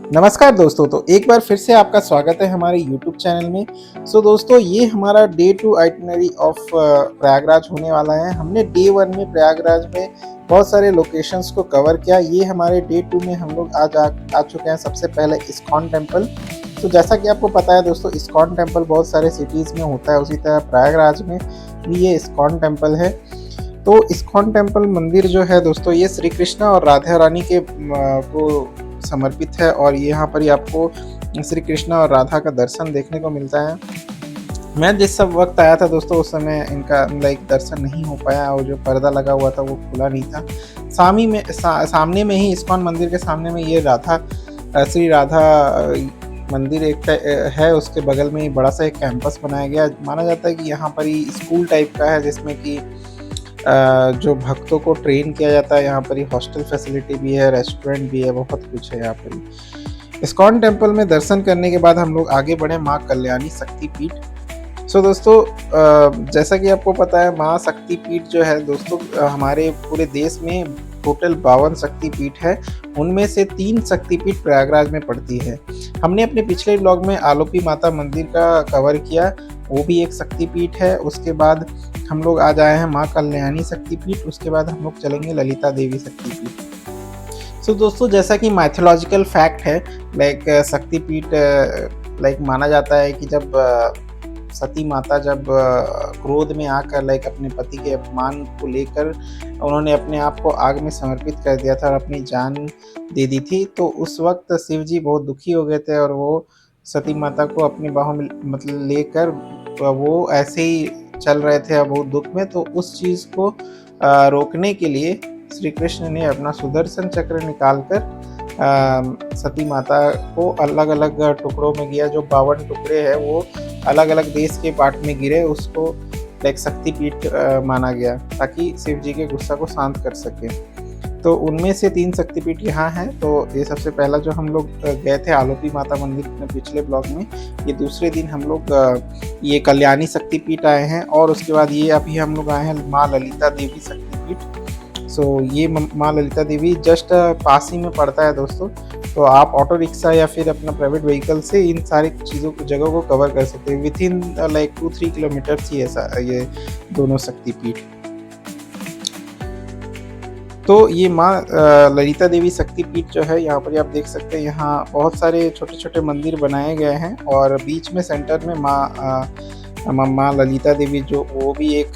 नमस्कार दोस्तों, तो एक बार फिर से आपका स्वागत है हमारे यूट्यूब चैनल में। दोस्तों, ये हमारा डे 2 आइटिनरी ऑफ प्रयागराज होने वाला है। हमने डे 1 में प्रयागराज में बहुत सारे लोकेशंस को कवर किया। ये हमारे डे 2 में हम लोग आज आ चुके हैं सबसे पहले इस्कॉन टेम्पल। तो जैसा कि आपको पता है दोस्तों, इस्कॉन टेम्पल बहुत सारे सिटीज़ में होता है, उसी तरह प्रयागराज में भी ये इस्कॉन टेम्पल है। तो इस्कॉन टेम्पल मंदिर जो है दोस्तों, ये श्री कृष्णा और राधा रानी के को समर्पित है और यहाँ पर ही आपको श्री कृष्णा और राधा का दर्शन देखने को मिलता है। मैं जिस सब वक्त आया था दोस्तों, उस समय इनका दर्शन नहीं हो पाया और जो पर्दा लगा हुआ था वो खुला नहीं था। सामने में ही इस्कॉन मंदिर के सामने में ये श्री राधा मंदिर एक है, उसके बगल में ही बड़ा सा एक कैंपस बनाया गया। माना जाता है कि यहाँ पर ही स्कूल टाइप का है, जिसमें कि जो भक्तों को ट्रेन किया जाता है। यहाँ पर ही हॉस्टल फैसिलिटी भी है, रेस्टोरेंट भी है, बहुत कुछ है यहाँ पर ही। इस्कॉन टेम्पल में दर्शन करने के बाद हम लोग आगे बढ़े माँ कल्याणी शक्तिपीठ। दोस्तों, जैसा कि आपको पता है, माँ शक्तिपीठ जो है दोस्तों, हमारे पूरे देश में टोटल 52 शक्तिपीठ है। उनमें से 3 शक्तिपीठ प्रयागराज में पड़ती है। हमने अपने पिछले ब्लॉग में आलोपी माता मंदिर का कवर किया, वो भी एक शक्तिपीठ है। उसके बाद हम लोग आज आए हैं माँ कल्याणी शक्तिपीठ, उसके बाद हम लोग चलेंगे ललिता देवी शक्तिपीठ। दोस्तों, जैसा कि माइथोलॉजिकल फैक्ट है, शक्तिपीठ माना जाता है कि जब सती माता जब क्रोध में आकर अपने पति के अपमान को लेकर उन्होंने अपने आप को आग में समर्पित कर दिया था और अपनी जान दे दी थी, तो उस वक्त शिव जी बहुत दुखी हो गए थे और वो सती माता को अपनी बाहों में लेकर वो ऐसे ही चल रहे थे बहुत दुख में। तो उस चीज़ को रोकने के लिए श्री कृष्ण ने अपना सुदर्शन चक्र निकालकर सती माता को अलग अलग टुकड़ों में किया। जो 52 टुकड़े हैं वो अलग अलग देश के पार्ट में गिरे, उसको शक्तिपीठ माना गया ताकि शिव जी के गुस्सा को शांत कर सके। तो उनमें से 3 शक्तिपीठ यहाँ हैं। तो ये सबसे पहला जो हम लोग गए थे आलोपी माता मंदिर में पिछले ब्लॉग में, ये दूसरे दिन हम लोग ये कल्याणी शक्तिपीठ आए हैं और उसके बाद ये अभी हम लोग आए हैं माँ ललिता देवी शक्तिपीठ। ये माँ ललिता देवी जस्ट पास ही में पड़ता है दोस्तों। तो आप ऑटो रिक्शा या फिर अपना प्राइवेट व्हीकल से इन सारी जगहों को कवर कर सकते हैं। विथिन 2-3 किलोमीटर ही ऐसा ये दोनों शक्तिपीठ। तो ये माँ ललिता देवी शक्तिपीठ जो है, यहाँ पर आप देख सकते हैं, यहाँ बहुत सारे छोटे छोटे मंदिर बनाए गए हैं और बीच में सेंटर में माँ ललिता देवी जो वो भी एक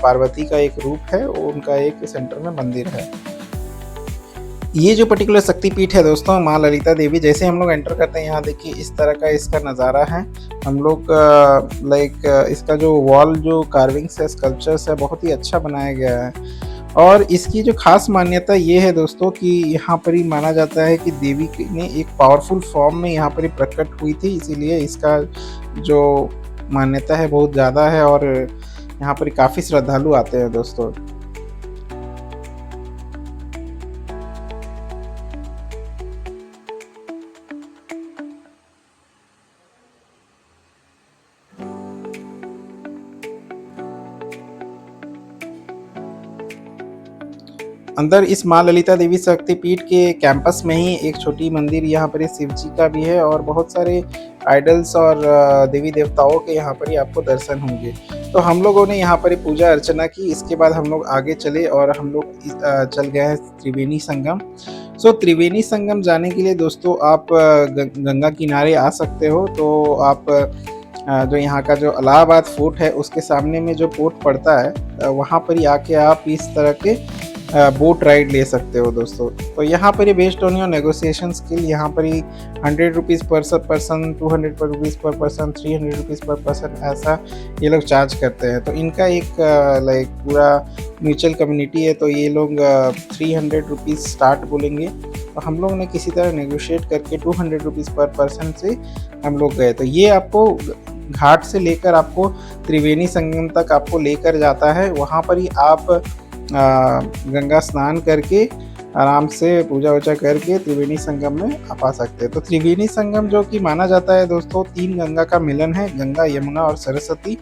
पार्वती का एक रूप है, उनका एक सेंटर में मंदिर है। ये जो पर्टिकुलर शक्तिपीठ है दोस्तों, माँ ललिता देवी, जैसे हम लोग एंटर करते हैं यहाँ देखिए इस तरह का इसका नज़ारा है। हम लोग इसका जो वॉल जो कार्विंग्स है, स्कल्पचर्स है, बहुत ही अच्छा बनाया गया है। और इसकी जो खास मान्यता ये है दोस्तों कि यहाँ पर ही माना जाता है कि देवी ने एक पावरफुल फॉर्म में यहाँ पर ही प्रकट हुई थी, इसीलिए इसका जो मान्यता है बहुत ज़्यादा है और यहाँ पर काफ़ी श्रद्धालु आते हैं दोस्तों। अंदर इस माँ ललिता देवी शक्तिपीठ के कैंपस में ही एक छोटी मंदिर यहाँ पर शिव जी का भी है और बहुत सारे आइडल्स और देवी देवताओं के यहाँ पर ही आपको दर्शन होंगे। तो हम लोगों ने यहाँ पर ही पूजा अर्चना की। इसके बाद हम लोग आगे चले और हम लोग चल गए हैं त्रिवेणी संगम। त्रिवेणी संगम जाने के लिए दोस्तों आप गंगा किनारे आ सकते हो। तो आप जो यहाँ का जो इलाहाबाद फोर्ट है उसके सामने में जो पोर्ट पड़ता है, वहाँ पर ही आके आप इस तरह के बोट राइड ले सकते हो दोस्तों। तो यहाँ पर ही based on your negotiation skill, यहाँ पर ही 100 rupees per person, 200 rupees per person, 300 rupees per person, ऐसा ये लोग चार्ज करते हैं। तो इनका एक पूरा म्यूचुअल कम्युनिटी है। तो ये लोग 300 रुपीज़ स्टार्ट बोलेंगे। तो हम लोग ने किसी तरह नेगोशिएट करके 200 रुपीज़ पर पर्सन से हम लोग गए। तो ये आपको घाट से लेकर आपको त्रिवेणी संगम तक आपको लेकर जाता है। वहाँ पर ही आप गंगा स्नान करके आराम से पूजा वूजा करके त्रिवेणी संगम में आप आ सकते हैं। तो त्रिवेणी संगम जो कि माना जाता है दोस्तों 3 गंगा का मिलन है, गंगा, यमुना और सरस्वती।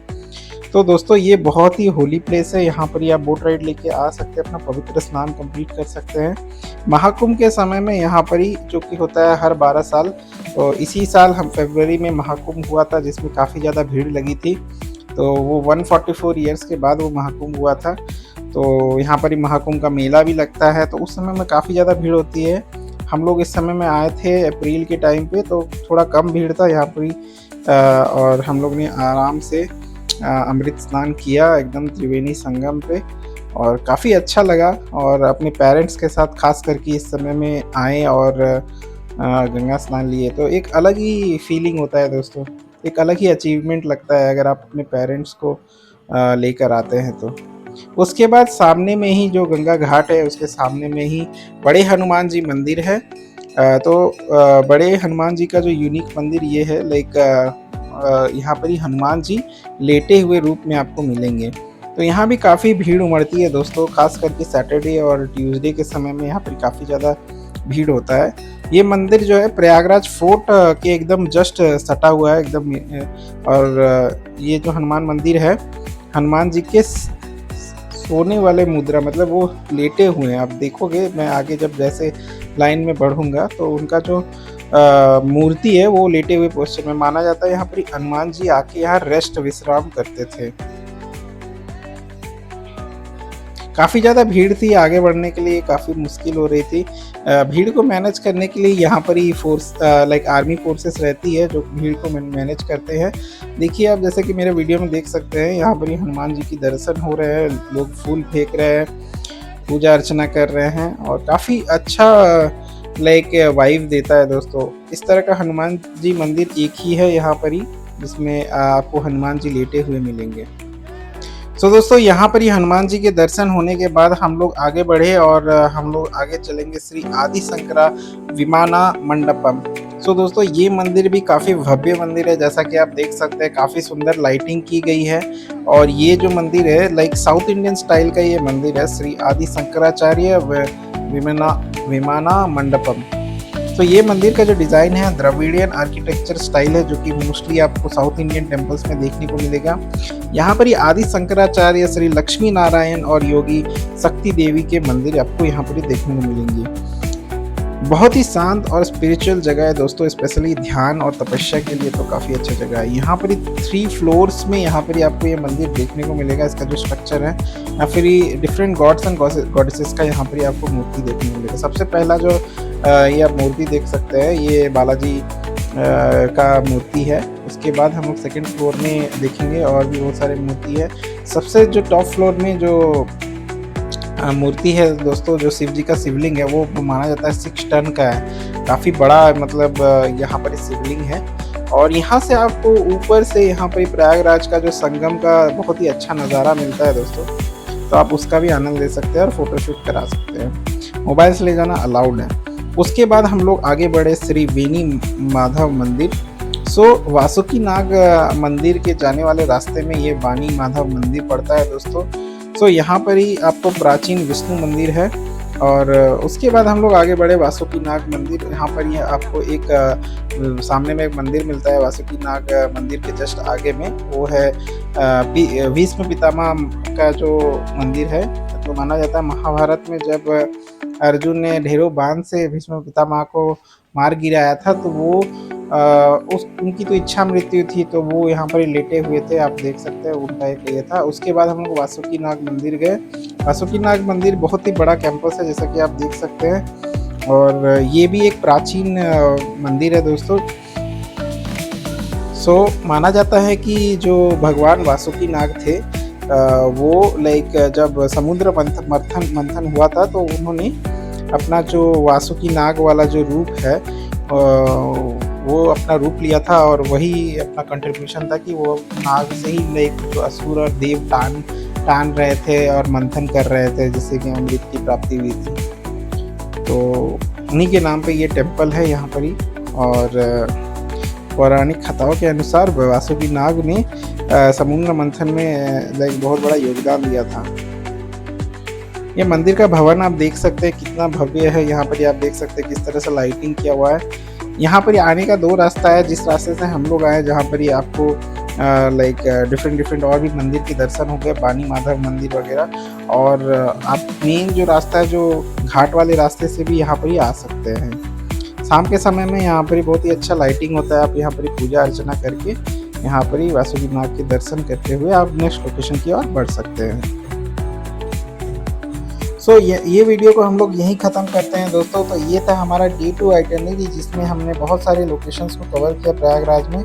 तो दोस्तों ये बहुत ही होली प्लेस है, यहाँ पर ही आप बोट राइड लेके आ सकते हैं, अपना पवित्र स्नान कंप्लीट कर सकते हैं। महाकुंभ के समय में यहाँ पर ही जो कि होता है हर 12 साल, तो इसी साल हम फरवरी में महाकुंभ हुआ था जिसमें काफ़ी ज़्यादा भीड़ लगी थी। तो वो 144 ईयर्स के बाद वो महाकुंभ हुआ था। तो यहाँ पर ही महाकुंभ का मेला भी लगता है, तो उस समय में काफ़ी ज़्यादा भीड़ होती है। हम लोग इस समय में आए थे अप्रैल के टाइम पे, तो थोड़ा कम भीड़ था यहाँ पर ही। और हम लोग ने आराम से अमृत स्नान किया एकदम त्रिवेणी संगम पे, और काफ़ी अच्छा लगा। और अपने पेरेंट्स के साथ खास करके इस समय में आए और गंगा स्नान लिए, तो एक अलग ही फीलिंग होता है दोस्तों, एक अलग ही अचीवमेंट लगता है अगर आप अपने पेरेंट्स को लेकर आते हैं तो। उसके बाद सामने में ही जो गंगा घाट है उसके सामने में ही बड़े हनुमान जी मंदिर है। बड़े हनुमान जी का जो यूनिक मंदिर ये है, लाइक यहाँ पर ही हनुमान जी लेटे हुए रूप में आपको मिलेंगे। तो यहाँ भी काफ़ी भीड़ उमड़ती है दोस्तों, खास करके सैटरडे और ट्यूसडे के समय में यहाँ पर काफ़ी ज़्यादा भीड़ होता है। ये मंदिर जो है प्रयागराज फोर्ट के एकदम जस्ट सटा हुआ है एकदम। और ये जो हनुमान मंदिर है, हनुमान जी के सोने वाले मुद्रा, मतलब वो लेटे हुए हैं। आप देखोगे मैं आगे जब जैसे लाइन में बढ़ूंगा तो उनका जो मूर्ति है वो लेटे हुए पोस्टर में। माना जाता है यहाँ पर हनुमान जी आके यहाँ रेस्ट विश्राम करते थे। काफ़ी ज़्यादा भीड़ थी, आगे बढ़ने के लिए काफ़ी मुश्किल हो रही थी। भीड़ को मैनेज करने के लिए यहाँ पर ही फोर्स लाइक आर्मी फोर्सेस रहती है जो भीड़ को मैनेज करते हैं। देखिए आप जैसे कि मेरे वीडियो में देख सकते हैं, यहाँ पर ही हनुमान जी की दर्शन हो रहे हैं, लोग फूल फेंक रहे हैं, पूजा अर्चना कर रहे हैं, और काफ़ी अच्छा लाइक वाइब देता है दोस्तों। इस तरह का हनुमान जी मंदिर एक ही है यहाँ पर ही, जिसमें आपको हनुमान जी लेटे हुए मिलेंगे। तो दोस्तों यहाँ पर ही हनुमान जी के दर्शन होने के बाद हम लोग आगे बढ़े और हम लोग आगे चलेंगे श्री आदि शंकरा विमाना मंडपम। सो दोस्तों ये मंदिर भी काफ़ी भव्य मंदिर है, जैसा कि आप देख सकते हैं काफ़ी सुंदर लाइटिंग की गई है। और ये जो मंदिर है लाइक साउथ इंडियन स्टाइल का ये मंदिर है, श्री आदि शंकराचार्य विमाना मंडपम। तो ये मंदिर का जो डिज़ाइन है द्रविडियन आर्किटेक्चर स्टाइल है, जो कि मोस्टली आपको साउथ इंडियन टेम्पल्स में देखने को मिलेगा। यहाँ पर ही आदि शंकराचार्य, श्री लक्ष्मी नारायण और योगी शक्ति देवी के मंदिर आपको यहाँ पर ही देखने को मिलेंगे। बहुत ही शांत और स्पिरिचुअल जगह है दोस्तों, स्पेशली ध्यान और तपस्या के लिए तो काफ़ी अच्छा जगह है। यहाँ पर 3 फ्लोर्स में यहाँ पर आपको ये मंदिर देखने को मिलेगा। इसका जो स्ट्रक्चर है या फिर डिफरेंट गॉड्स एंड गॉडेसेस का यहाँ पर आपको मूर्ति देखने को मिलेगा। सबसे पहला जो ये आप मूर्ति देख सकते हैं, ये बालाजी का मूर्ति है। उसके बाद हम लोग सेकेंड फ्लोर में देखेंगे और भी बहुत सारे मूर्ति है। सबसे जो टॉप फ्लोर में जो मूर्ति है दोस्तों, जो शिव जी का शिवलिंग है, वो माना जाता है 6 टन का है, काफ़ी बड़ा मतलब यहाँ पर शिवलिंग है। और यहाँ से आपको ऊपर से यहाँ पर प्रयागराज का जो संगम का बहुत ही अच्छा नज़ारा मिलता है दोस्तों, तो आप उसका भी आनंद ले सकते हैं और फोटोशूट करा सकते हैं। मोबाइल से ले जाना अलाउड है। उसके बाद हम लोग आगे बढ़े श्री वेणी माधव मंदिर। सो वासुकी नाग मंदिर के जाने वाले रास्ते में ये वाणी माधव मंदिर पड़ता है दोस्तों। सो यहाँ पर ही आपको प्राचीन विष्णु मंदिर है। और उसके बाद हम लोग आगे बढ़े वासुकी नाग मंदिर। यहाँ पर ये आपको एक सामने में एक मंदिर मिलता है वासुकी नाग मंदिर के जस्ट आगे में, वो है भीष्म पितामह का जो मंदिर है। तो माना जाता है महाभारत में जब अर्जुन ने ढेरों बाण से भीष्म पितामह को मार गिराया था, तो वो उनकी तो इच्छा मृत्यु थी, तो वो यहाँ पर लेटे हुए थे, आप देख सकते हैं उनका एक ये था। उसके बाद हम लोग वासुकी नाग मंदिर गए। वासुकी नाग मंदिर बहुत ही बड़ा कैंपस है, जैसा कि आप देख सकते हैं, और ये भी एक प्राचीन मंदिर है दोस्तों। सो माना जाता है कि जो भगवान वासुकी नाग थे वो लाइक जब समुद्र मंथन हुआ था, तो उन्होंने अपना जो वासुकी नाग वाला जो रूप है वो अपना रूप लिया था, और वही अपना कंट्रीब्यूशन था कि वो नाग से ही लाइक जो असुर और देव टान रहे थे और मंथन कर रहे थे, जिससे कि अमृत की प्राप्ति हुई थी। तो उन्हीं के नाम पे ये टेम्पल है यहाँ पर ही। और पौराणिक कथाओं के अनुसार वासुकी नाग ने समुद्र मंथन में लाइक बहुत बड़ा योगदान दिया था। ये मंदिर का भवन आप देख सकते हैं कितना भव्य है। यहाँ पर आप देख सकते हैं किस तरह से लाइटिंग किया हुआ है। यहाँ पर आने का 2 रास्ता है। जिस रास्ते से हम लोग आए, जहाँ पर आपको लाइक डिफरेंट डिफरेंट और भी मंदिर के दर्शन हो गए, बानी माधव मंदिर वगैरह। और आप मेन जो रास्ता है, जो घाट वाले रास्ते से भी यहाँ पर ही आ सकते हैं। शाम के समय में यहाँ पर ही बहुत ही अच्छा लाइटिंग होता है। आप यहाँ पर ही पूजा अर्चना करके यहाँ पर ही वासुकीनाथ के दर्शन करते हुए आप नेक्स्ट लोकेशन की ओर बढ़ सकते हैं। सो ये वीडियो को हम लोग यहीं ख़त्म करते हैं दोस्तों। तो ये था हमारा डे 2 आइटनरी, जिसमें हमने बहुत सारे लोकेशंस को कवर किया प्रयागराज में।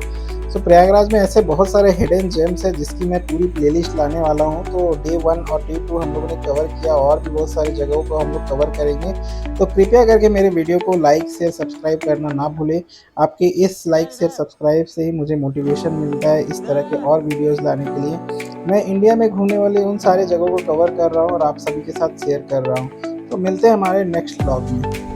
सो प्रयागराज में ऐसे बहुत सारे हिडन जेम्स हैं जिसकी मैं पूरी प्लेलिस्ट लाने वाला हूँ। तो डे 1 और डे 2 हम लोगों ने कवर किया, और भी बहुत सारी जगहों को हम लोग कवर करेंगे। तो कृपया करके मेरे वीडियो को लाइक शेयर सब्सक्राइब करना ना भूलें। आपके इस लाइक शेयर सब्सक्राइब से ही मुझे मोटिवेशन मिलता है इस तरह के और वीडियोज़ लाने के लिए। मैं इंडिया में घूमने वाले उन सारे जगहों को कवर कर रहा हूँ और आप सभी के साथ शेयर कर रहा हूँ। तो मिलते हैं हमारे नेक्स्ट ब्लॉग में।